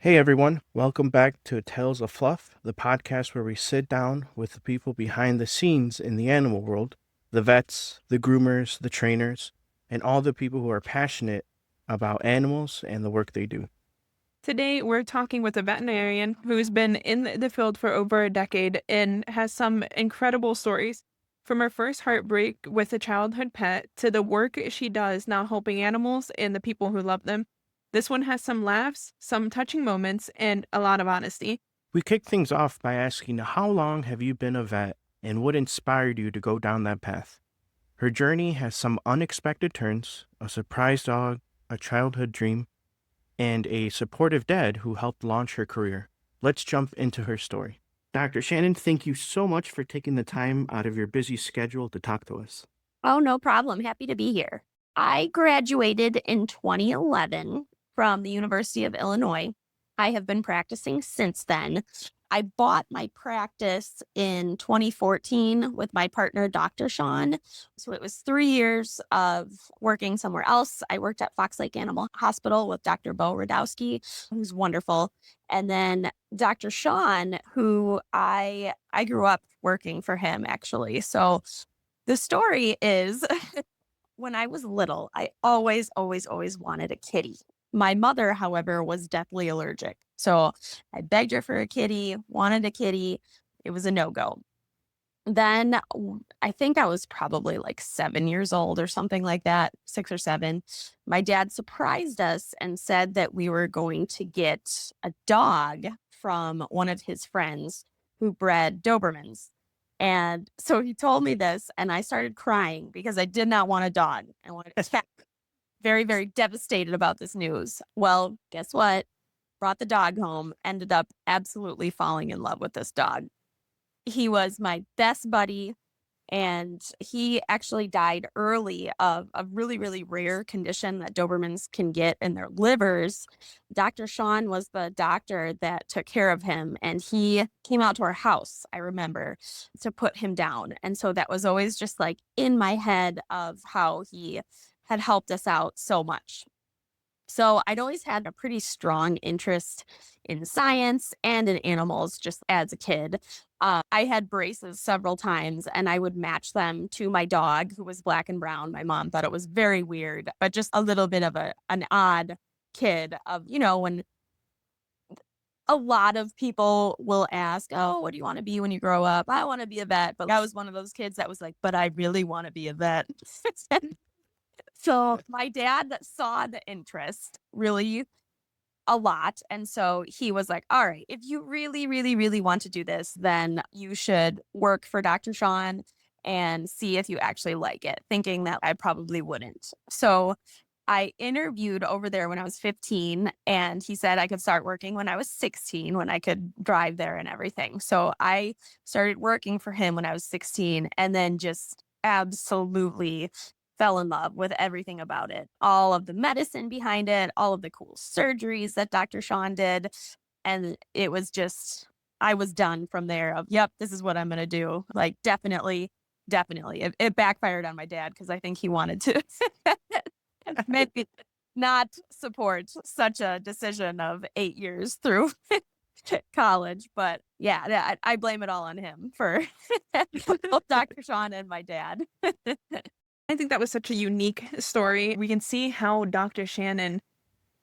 Hey everyone, welcome back to Tales of Fluff, the podcast where we sit down with the people behind the scenes in the animal world, the vets, the groomers, the trainers, and all the people who are passionate about animals and the work they do. Today, we're talking with a veterinarian who's been in the field for over a decade and has some incredible stories. From her first heartbreak with a childhood pet to the work she does now helping animals and the people who love them. This one has some laughs, some touching moments, and a lot of honesty. We kick things off by asking, how long have you been a vet and what inspired you to go down that path? Her journey has some unexpected turns, a surprise dog, a childhood dream, and a supportive dad who helped launch her career. Let's jump into her story. Dr. Shannon, thank you so much for taking the time out of your busy schedule to talk to us. Oh, no problem. Happy to be here. I graduated in 2011 from the University of Illinois. I have been practicing since then. I bought my practice in 2014 with my partner, Dr. Sean. So it was 3 years of working somewhere else. I worked at Fox Lake Animal Hospital with Dr. Bo Radowski, who's wonderful. And then Dr. Sean, who I grew up working for him actually. So the story is when I was little, I always wanted a kitty. My mother, however, was deathly allergic. So I begged her for a kitty, wanted a kitty. It was a no go. Then I think I was probably like 7 years old or something like that, 6 or 7. My dad surprised us and said that we were going to get a dog from one of his friends who bred Dobermans. And so he told me this, and I started crying because I did not want a dog. I wanted a cat. Very, very devastated about this news. Well, guess what? Brought the dog home, ended up absolutely falling in love with this dog. He was my best buddy, and he actually died early of a really, really rare condition that Dobermans can get in their livers. Dr. Sean was the doctor that took care of him, and he came out to our house, I remember, to put him down. And so that was always just like in my head of how he had helped us out so much. So I'd always had a pretty strong interest in science and in animals just as a kid. I had braces several times and I would match them to my dog who was black and brown. My mom thought it was very weird, but just a little bit of an odd kid of, when a lot of people will ask, oh, what do you want to be when you grow up? I want to be a vet. But I was one of those kids that was like, but I really want to be a vet. So my dad saw the interest really a lot. And so he was like, all right, if you really, really, really want to do this, then you should work for Dr. Sean and see if you actually like it, thinking that I probably wouldn't. So I interviewed over there when I was 15, and he said I could start working when I was 16, when I could drive there and everything. So I started working for him when I was 16 and then just absolutely fell in love with everything about it. All of the medicine behind it, all of the cool surgeries that Dr. Sean did. And it was just, I was done from there of, yep, this is what I'm going to do. Like, definitely, definitely. It backfired on my dad because I think he wanted to maybe not support such a decision of 8 years through college. But yeah, I blame it all on him for both Dr. Sean and my dad. I think that was such a unique story. We can see how Dr. Shannon,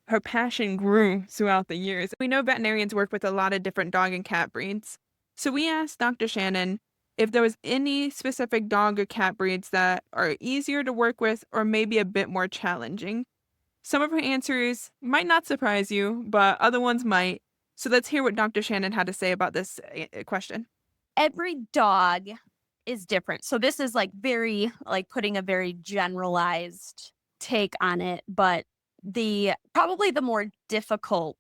her passion grew throughout the years. We know veterinarians work with a lot of different dog and cat breeds. So we asked Dr. Shannon if there was any specific dog or cat breeds that are easier to work with or maybe a bit more challenging. Some of her answers might not surprise you, but other ones might. So let's hear what Dr. Shannon had to say about this question. Every dog is different. So this is like very like putting a very generalized take on it, but the probably the more difficult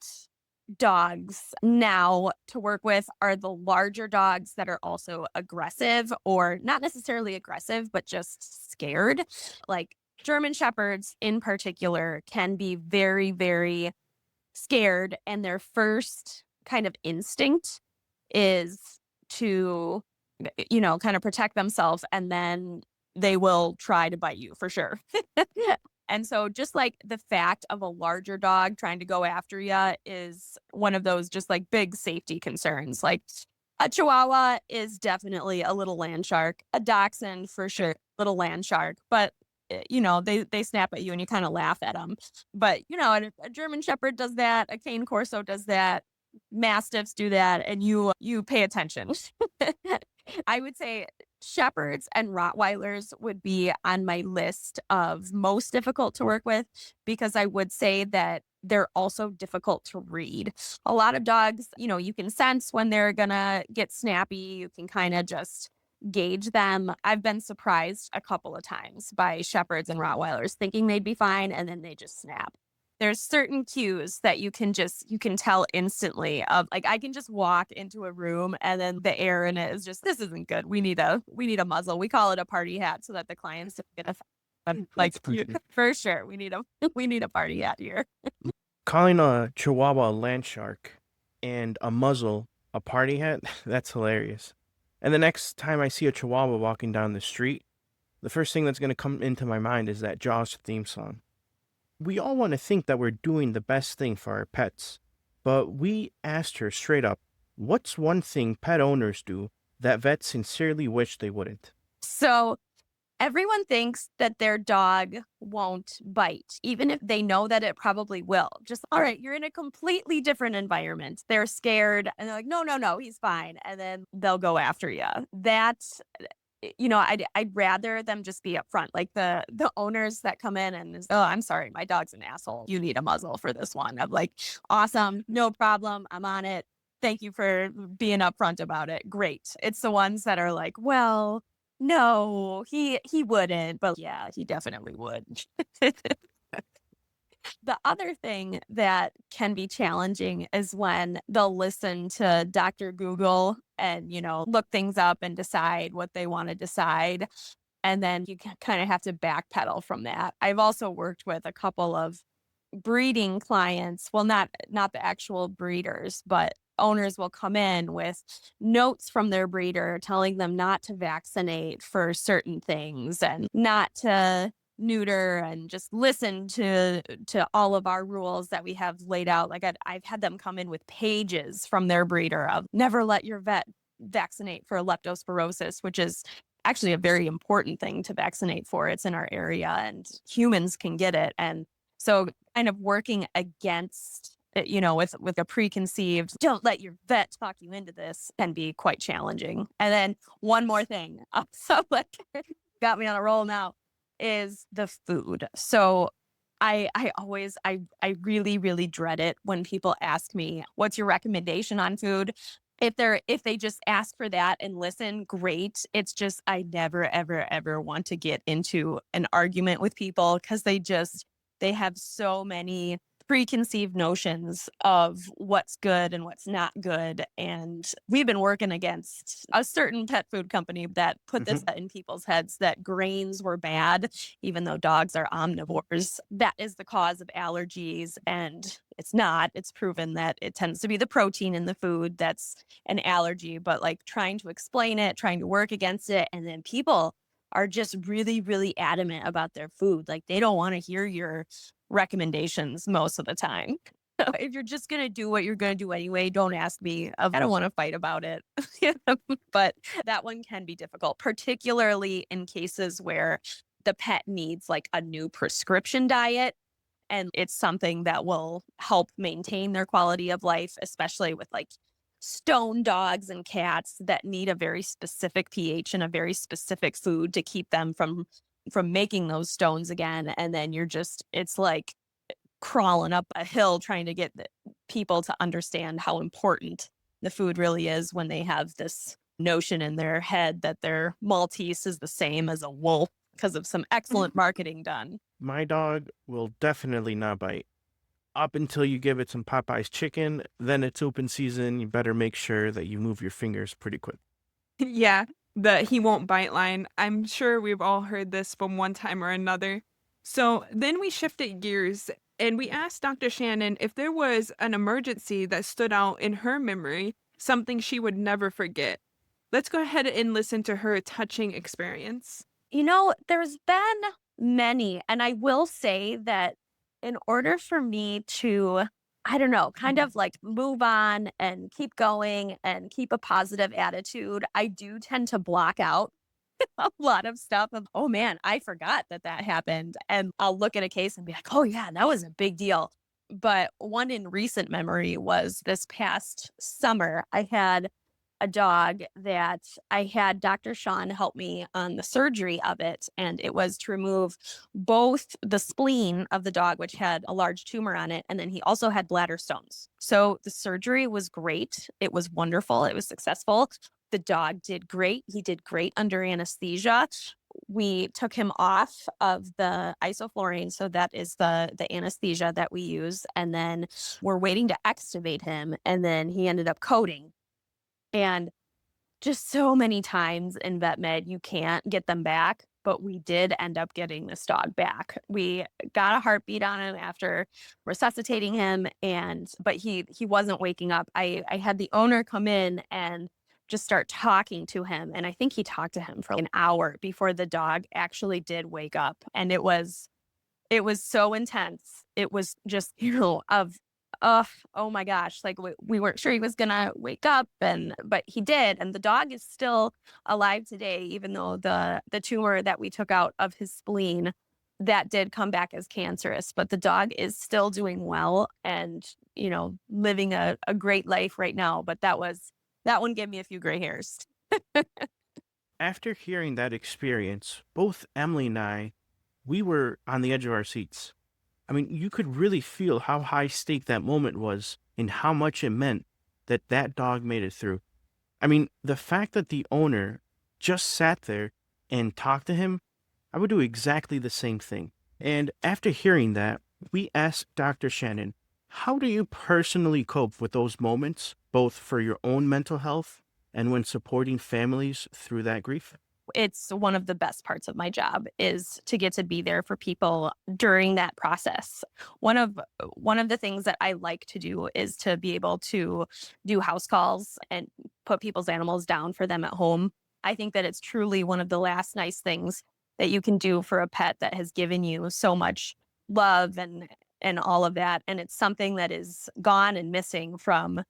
dogs now to work with are the larger dogs that are also aggressive, or not necessarily aggressive, but just scared. Like German shepherds in particular can be very, very scared, and their first kind of instinct is to, kind of protect themselves, and then they will try to bite you for sure. And so just like the fact of a larger dog trying to go after you is one of those just like big safety concerns. Like a Chihuahua is definitely a little land shark, a Dachshund for sure, little land shark, but they snap at you and you kind of laugh at them. But a German Shepherd does that, a Cane Corso does that, Mastiffs do that, and you pay attention. I would say Shepherds and Rottweilers would be on my list of most difficult to work with because I would say that they're also difficult to read. A lot of dogs, you can sense when they're gonna get snappy. You can kind of just gauge them. I've been surprised a couple of times by Shepherds and Rottweilers thinking they'd be fine and then they just snap. There's certain cues that you can tell instantly of like I can just walk into a room and then the air in it is just this isn't good. We need a muzzle. We call it a party hat so that the clients don't get offended. But like for sure, we need a party hat here. Calling a Chihuahua a land shark and a muzzle a party hat, that's hilarious. And the next time I see a Chihuahua walking down the street, the first thing that's going to come into my mind is that Jaws theme song. We all want to think that we're doing the best thing for our pets, but we asked her straight up, what's one thing pet owners do that vets sincerely wish they wouldn't? So everyone thinks that their dog won't bite, even if they know that it probably will. Just, all right, you're in a completely different environment. They're scared and they're like, no, no, no, he's fine. And then they'll go after you. I'd rather them just be upfront. Like the owners that come in and oh, I'm sorry, my dog's an asshole. You need a muzzle for this one. I'm like, awesome, no problem. I'm on it. Thank you for being upfront about it. Great. It's the ones that are like, well, no, he wouldn't, but yeah, he definitely would. The other thing that can be challenging is when they'll listen to Dr. Google and, look things up and decide what they want to decide. And then you kind of have to backpedal from that. I've also worked with a couple of breeding clients. Well, not the actual breeders, but owners will come in with notes from their breeder telling them not to vaccinate for certain things and not to neuter and just listen to all of our rules that we have laid out. Like I've had them come in with pages from their breeder of never let your vet vaccinate for leptospirosis, which is actually a very important thing to vaccinate for. It's in our area and humans can get it. And so kind of working against with a preconceived, don't let your vet talk you into this can be quite challenging. And then one more thing, so like got me on a roll now, is the food. So I really, really dread it when people ask me, what's your recommendation on food? If they just ask for that and listen, great. It's just, I never, ever, ever want to get into an argument with people because they have so many preconceived notions of what's good and what's not good. And we've been working against a certain pet food company that put this in people's heads that grains were bad, even though dogs are omnivores. That is the cause of allergies. And it's not. It's proven that it tends to be the protein in the food that's an allergy. But like trying to explain it, trying to work against it. And then people are just really, really adamant about their food. Like they don't want to hear your recommendations most of the time. So if you're just going to do what you're going to do anyway, don't ask me. I don't want to fight about it. But that one can be difficult, particularly in cases where the pet needs like a new prescription diet. And it's something that will help maintain their quality of life, especially with like stone dogs and cats that need a very specific pH and a very specific food to keep them from making those stones again. And then it's like crawling up a hill trying to get people to understand how important the food really is when they have this notion in their head that their Maltese is the same as a wolf because of some excellent marketing done. My dog will definitely not bite. Up until you give it some Popeye's chicken, then it's open season. You better make sure that you move your fingers pretty quick. Yeah, the he won't bite line. I'm sure we've all heard this from one time or another. So then we shifted gears and we asked Dr. Shannon if there was an emergency that stood out in her memory, something she would never forget. Let's go ahead and listen to her touching experience. There's been Many. And I will say that in order for me to, I don't know, kind of like move on and keep going and keep a positive attitude, I do tend to block out a lot of stuff of, oh man, I forgot that that happened. And I'll look at a case and be like, oh yeah, that was a big deal. But one in recent memory was this past summer. I had a dog that I had Dr. Sean help me on the surgery of it. And it was to remove both the spleen of the dog, which had a large tumor on it. And then he also had bladder stones. So the surgery was great. It was wonderful. It was successful. The dog did great. He did great under anesthesia. We took him off of the isoflurane, so that is the anesthesia that we use, and then we're waiting to extubate him, and then he ended up coding. And just so many times in vet med, you can't get them back, but we did end up getting this dog back. We got a heartbeat on him after resuscitating him, and but he wasn't waking up. I had the owner come in and just start talking to him, and I think he talked to him for like an hour before the dog actually did wake up, and it was so intense. It was just, oh my gosh, like we weren't sure he was gonna wake up, but he did, and the dog is still alive today, even though the tumor that we took out of his spleen that did come back as cancerous, but the dog is still doing well and living a great life right now. But that one gave me a few gray hairs. After hearing that experience, both Emily and I, we were on the edge of our seats. I mean, you could really feel how high stake that moment was and how much it meant that that dog made it through. I mean, the fact that the owner just sat there and talked to him, I would do exactly the same thing. And after hearing that, we asked Dr. Shannon, how do you personally cope with those moments, both for your own mental health and when supporting families through that grief? It's one of the best parts of my job is to get to be there for people during that process. One of the things that I like to do is to be able to do house calls and put people's animals down for them at home. I think that it's truly one of the last nice things that you can do for a pet that has given you so much love and all of that. And it's something that is gone and missing from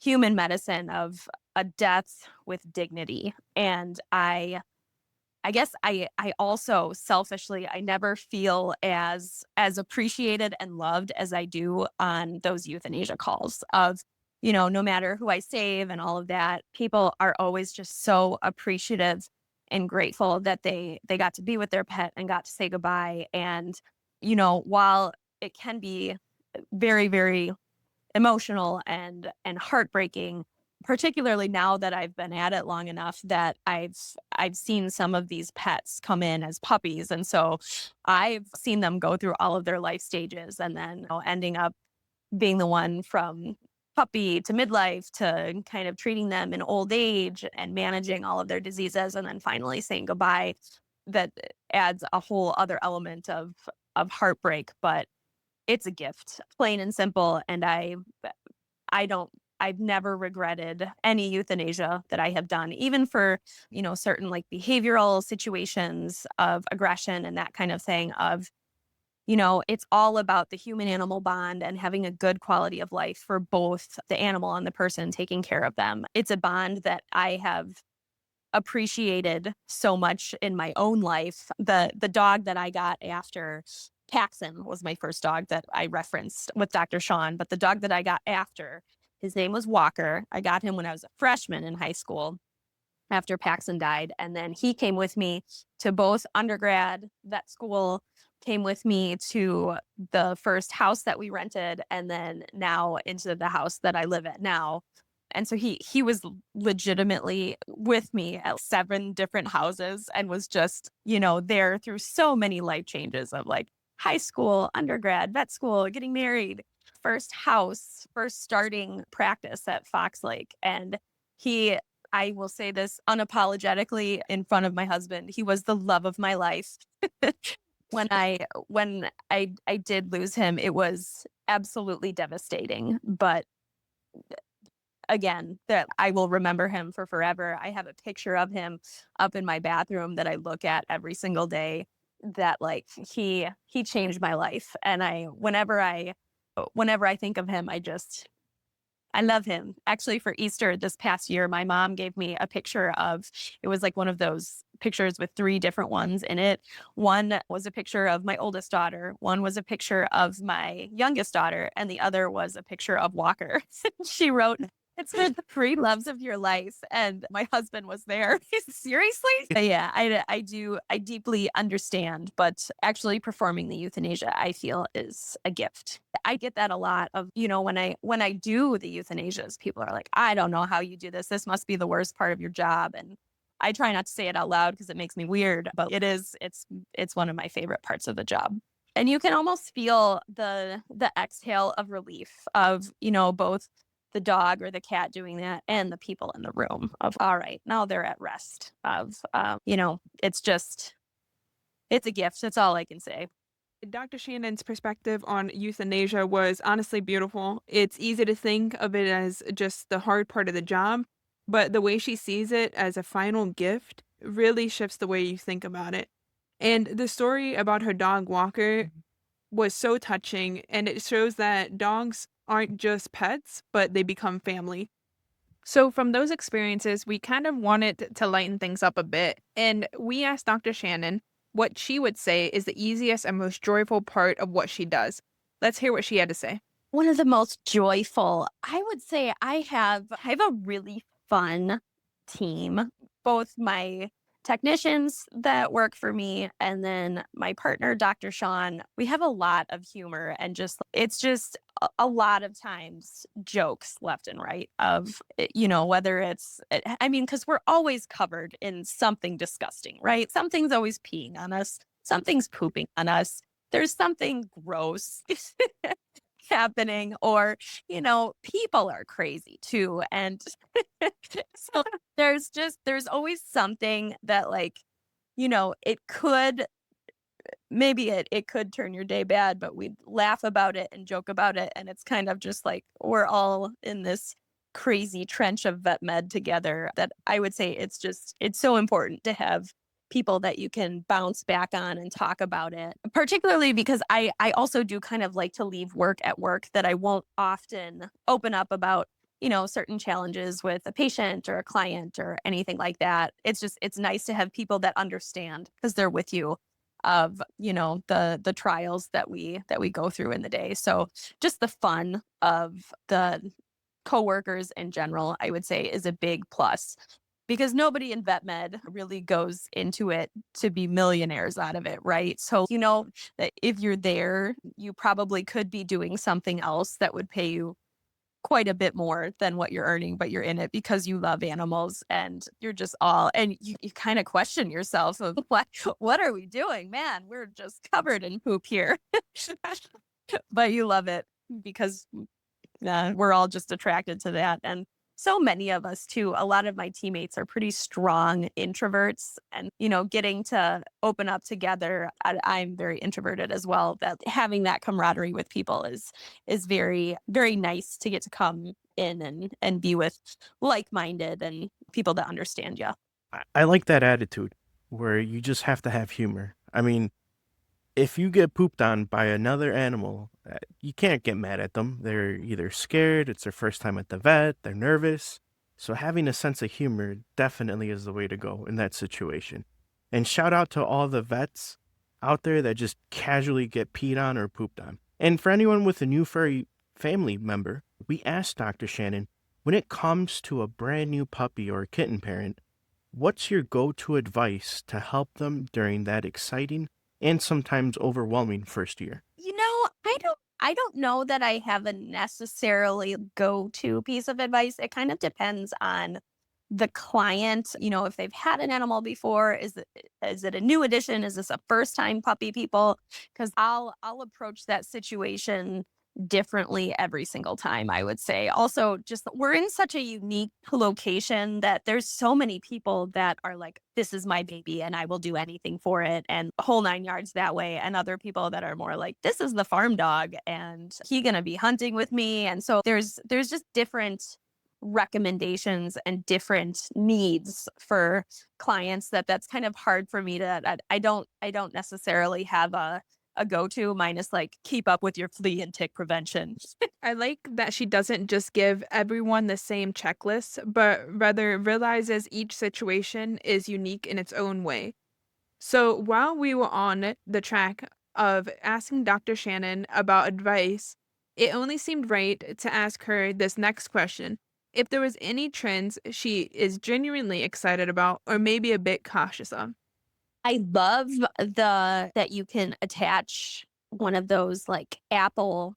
human medicine of a death with dignity. And I guess I also selfishly, I never feel as appreciated and loved as I do on those euthanasia calls of, no matter who I save and all of that, people are always just so appreciative and grateful that they got to be with their pet and got to say goodbye. And, while it can be very, very emotional and heartbreaking, particularly now that I've been at it long enough that I've seen some of these pets come in as puppies, and so I've seen them go through all of their life stages, and then ending up being the one from puppy to midlife to kind of treating them in old age and managing all of their diseases, and then finally saying goodbye. That adds a whole other element of heartbreak, but it's a gift, plain and simple. And I don't I've never regretted any euthanasia that I have done, even for, certain like behavioral situations of aggression and that kind of thing of, it's all about the human animal bond and having a good quality of life for both the animal and the person taking care of them. It's a bond that I have appreciated so much in my own life. The dog that I got after Paxson was my first dog that I referenced with Dr. Sean, but the dog that I got after, his name was Walker. I got him when I was a freshman in high school after Paxson died. And then he came with me to both undergrad, vet school, came with me to the first house that we rented, and then now into the house that I live at now. And so he was legitimately with me at 7 different houses and was just, there through so many life changes of like high school, undergrad, vet school, getting married, first house, first starting practice at Fox Lake. And I will say this unapologetically in front of my husband, he was the love of my life. When I did lose him, it was absolutely devastating. But again, that I will remember him for forever. I have a picture of him up in my bathroom that I look at every single day. that like he changed my life. And whenever I think of him, I love him. Actually, for Easter this past year, my mom gave me a picture of, it was like one of those pictures with three different ones in it. One was a picture of my oldest daughter, one was a picture of my youngest daughter, and the other was a picture of Walker. She wrote, "It's for the three loves of your life." And my husband was there. Seriously? Yeah, I deeply understand, but actually performing the euthanasia, I feel, is a gift. I get that a lot of, when I do the euthanasias, people are like, "I don't know how you do this. This must be the worst part of your job." And I try not to say it out loud because it makes me weird, but it's one of my favorite parts of the job. And you can almost feel the exhale of relief of, both the dog or the cat doing that and the people in the room of, all right, now they're at rest of, it's a gift. That's all I can say. Dr. Shannon's perspective on euthanasia was honestly beautiful. It's easy to think of it as just the hard part of the job, but the way she sees it as a final gift really shifts the way you think about it. And the story about her dog Walker was so touching, and it shows that dogs aren't just pets, but they become family. So, from those experiences, we kind of wanted to lighten things up a bit, and we asked Dr. Shannon what she would say is the easiest and most joyful part of what she does. Let's hear what she had to say. One of the most joyful, I would say I have a really fun team. Both my technicians that work for me and then my partner, Dr. Sean, we have a lot of humor and it's just a lot of times jokes left and right of, whether I mean, because we're always covered in something disgusting, right? Something's always peeing on us, something's pooping on us. There's something gross happening, or people are crazy too, and so there's always something that, like, it could, maybe it could turn your day bad, but we laugh about it and joke about it, and it's kind of just like we're all in this crazy trench of vet med together. That I would say it's so important to have people that you can bounce back on and talk about it, particularly because I also do kind of like to leave work at work, that I won't often open up about certain challenges with a patient or a client or anything like that. It's nice to have people that understand because they're with you of the trials that we go through in the day. So just the fun of the coworkers in general, I would say, is a big plus, because nobody in vet med really goes into it to be millionaires out of it, right? So that if you're there, you probably could be doing something else that would pay you quite a bit more than what you're earning, but you're in it because you love animals, and you're just all, and you kind of question yourself of what are we doing? Man, we're just covered in poop here. But you love it because we're all just attracted to that. And so many of us too, a lot of my teammates are pretty strong introverts, and getting to open up together. I'm very introverted as well, that having that camaraderie with people is very, very nice to get to come in and be with like-minded and people that understand you. I like that attitude where you just have to have humor. I mean, if you get pooped on by another animal, you can't get mad at them. They're either scared, it's their first time at the vet, they're nervous. So having a sense of humor definitely is the way to go in that situation. And shout out to all the vets out there that just casually get peed on or pooped on. And for anyone with a new furry family member, we asked Dr. Shannon, when it comes to a brand new puppy or kitten parent, what's your go to advice to help them during that exciting and sometimes overwhelming first year? I don't know that I have a necessarily go-to piece of advice. It kind of depends on the client, if they've had an animal before. Is it a new addition? Is this a first time puppy, people? Because I'll approach that situation differently every single time, I would say. Also, just we're in such a unique location that there's so many people that are like, this is my baby and I will do anything for it, and whole nine yards that way. And other people that are more like, this is the farm dog and he gonna be hunting with me. And so there's just different recommendations and different needs for clients that's kind of hard for me to I don't necessarily have a go-to. Mine is like keep up with your flea and tick prevention. I like that she doesn't just give everyone the same checklist, but rather realizes each situation is unique in its own way. So while we were on the track of asking Dr. Shannon about advice, it only seemed right to ask her this next question. If there was any trends she is genuinely excited about or maybe a bit cautious of. I love the that you can attach one of those like Apple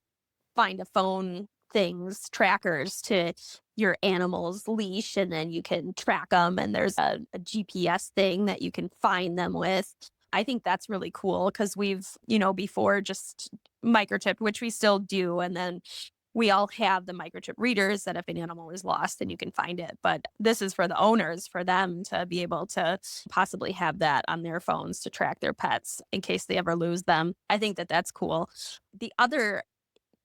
find a phone things, trackers to your animal's leash, and then you can track them. And there's a GPS thing that you can find them with. I think that's really cool because we've, before just microchipped, which we still do. And then we all have the microchip readers that if an animal is lost, then you can find it. But this is for the owners, for them to be able to possibly have that on their phones to track their pets in case they ever lose them. I think that that's cool. The other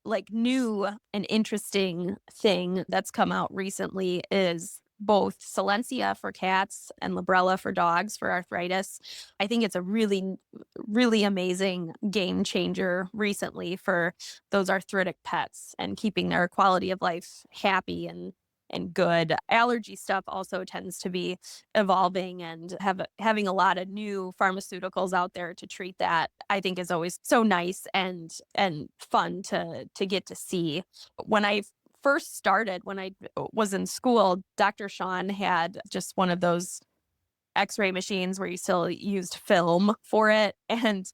like new and interesting thing that's come out recently is both Silencia for cats and Librela for dogs for arthritis. I think it's a really, really amazing game changer recently for those arthritic pets and keeping their quality of life happy and good. Allergy stuff also tends to be evolving and having a lot of new pharmaceuticals out there to treat that. I think is always so nice and fun to get to see. When I first started, when I was in school, Dr. Sean had just one of those X-ray machines where you still used film for it. And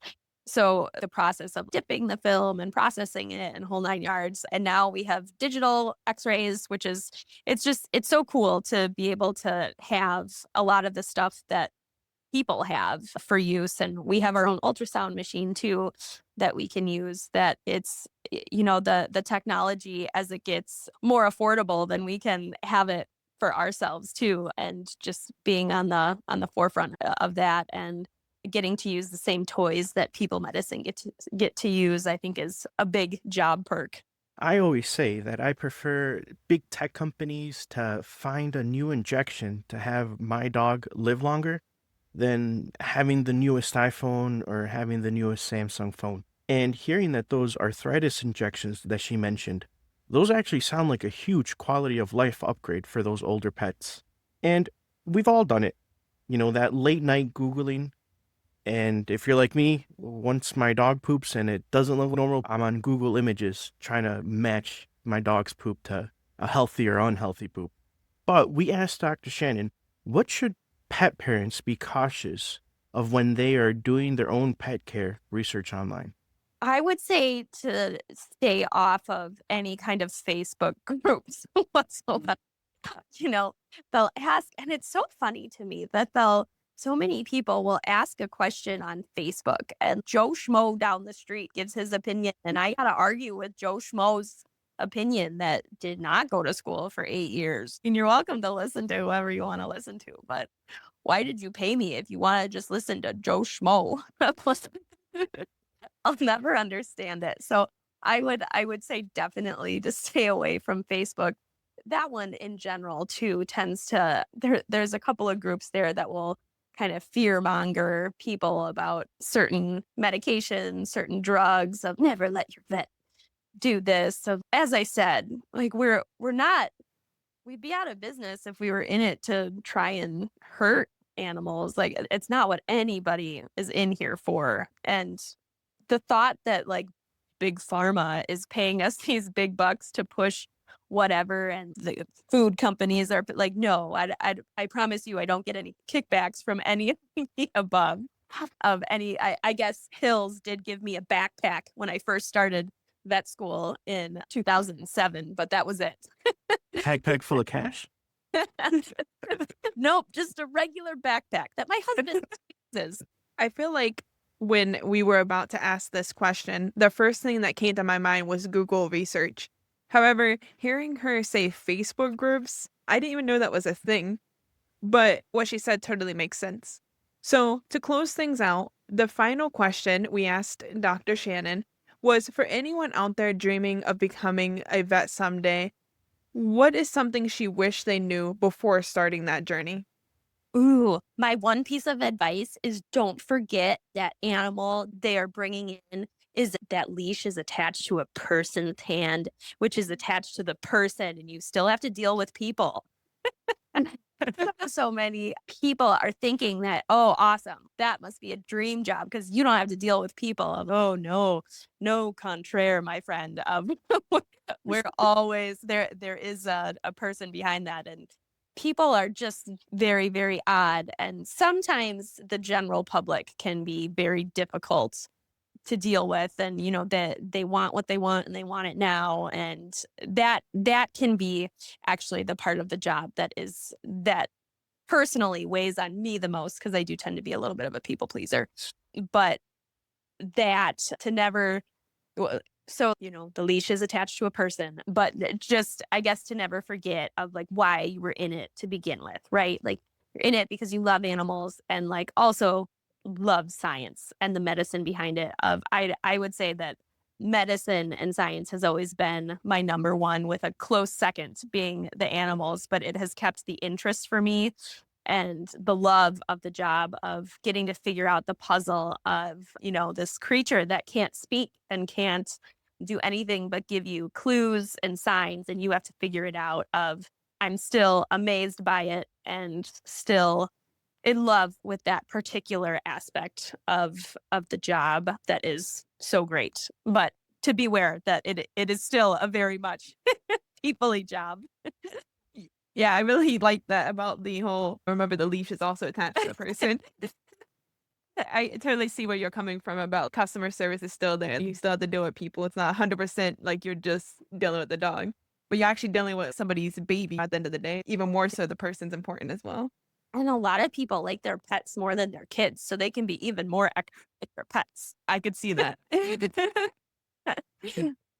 so the process of dipping the film and processing it and whole nine yards. And now we have digital X-rays, which is, it's so cool to be able to have a lot of the stuff that people have for use. And we have our own ultrasound machine too that we can use, that it's, the technology as it gets more affordable, then we can have it for ourselves too. And just being on the forefront of that and getting to use the same toys that people medicine get to use, I think is a big job perk. I always say that I prefer big tech companies to find a new injection to have my dog live longer than having the newest iPhone or having the newest Samsung phone. And hearing that those arthritis injections that she mentioned, those actually sound like a huge quality of life upgrade for those older pets. And we've all done it. That late night Googling. And if you're like me, once my dog poops and it doesn't look normal, I'm on Google Images trying to match my dog's poop to a healthy or unhealthy poop. But we asked Dr. Shannon, what should pet parents be cautious of when they are doing their own pet care research online? I would say to stay off of any kind of Facebook groups whatsoever. You know, they'll ask, and it's so funny to me that so many people will ask a question on Facebook, and Joe Schmo down the street gives his opinion, and I got to argue with Joe Schmo's opinion that did not go to school for 8 years. And you're welcome to listen to whoever you want to listen to, but why did you pay me if you want to just listen to Joe Schmo? Plus, I'll never understand it. So I would say definitely to stay away from Facebook. That one in general too tends to there's a couple of groups there that will kind of fear monger people about certain medications, certain drugs, of never let your vet do this. So as I said, like we're not we'd be out of business if we were in it to try and hurt animals. Like it's not what anybody is in here for. And the thought that like big pharma is paying us these big bucks to push whatever and the food companies are like, no, I promise you I don't get any kickbacks from any of the above of any. I guess Hills did give me a backpack when I first started vet school in 2007, but that was it. Backpack full of cash? Nope, just a regular backpack that my husband uses. I feel like when we were about to ask this question, the first thing that came to my mind was Google research. However, hearing her say Facebook groups, I didn't even know that was a thing. But what she said totally makes sense. So, to close things out, the final question we asked Dr. Shannon was for anyone out there dreaming of becoming a vet someday, What is something she wished they knew before starting that journey? Ooh, my one piece of advice is don't forget that animal they are bringing in is that leash is attached to a person's hand, which is attached to the person, and you still have to deal with people. So many people are thinking that, oh, awesome, that must be a dream job because you don't have to deal with people. Oh, no, no contraire, my friend. We're always there. There is a person behind that. And people are just very, very odd. And sometimes the general public can be very difficult to deal with, and that they want what they want and they want it now, and that can be actually the part of the job that personally weighs on me the most because I do tend to be a little bit of a people pleaser. But that to never w- so the leash is attached to a person, but just I guess to never forget of like why you were in it to begin with, right? Like you're in it because you love animals and like also love science and the medicine behind it. I would say that medicine and science has always been my number one, with a close second being the animals, but it has kept the interest for me and the love of the job of getting to figure out the puzzle of, this creature that can't speak and can't do anything but give you clues and signs, and you have to figure it out. I'm still amazed by it and still in love with that particular aspect of the job that is so great. But to beware that it is still a very much peoply job. Yeah, I really like that about the whole remember the leash is also attached to the person. I totally see where you're coming from about customer service is still there. You still have to deal with people. It's not 100% like you're just dealing with the dog, but you're actually dealing with somebody's baby at the end of the day. Even more so, the person's important as well. And a lot of people like their pets more than their kids, so they can be even more extra with their pets. I could see that.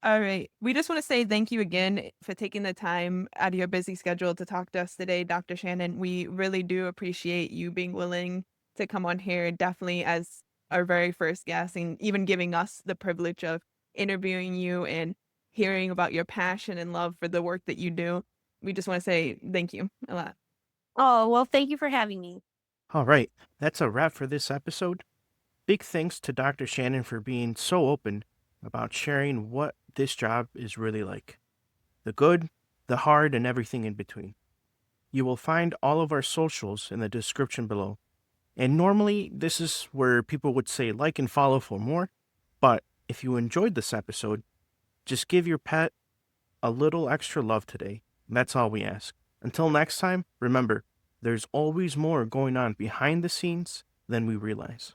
All right. We just want to say thank you again for taking the time out of your busy schedule to talk to us today, Dr. Shannon. We really do appreciate you being willing to come on here, definitely as our very first guest, and even giving us the privilege of interviewing you and hearing about your passion and love for the work that you do. We just want to say thank you a lot. Oh, well, thank you for having me. All right, that's a wrap for this episode. Big thanks to Dr. Shannon for being so open about sharing what this job is really like, the good, the hard, and everything in between. You will find all of our socials in the description below. And normally, this is where people would say like and follow for more. But if you enjoyed this episode, just give your pet a little extra love today. That's all we ask. Until next time, remember, there's always more going on behind the scenes than we realize.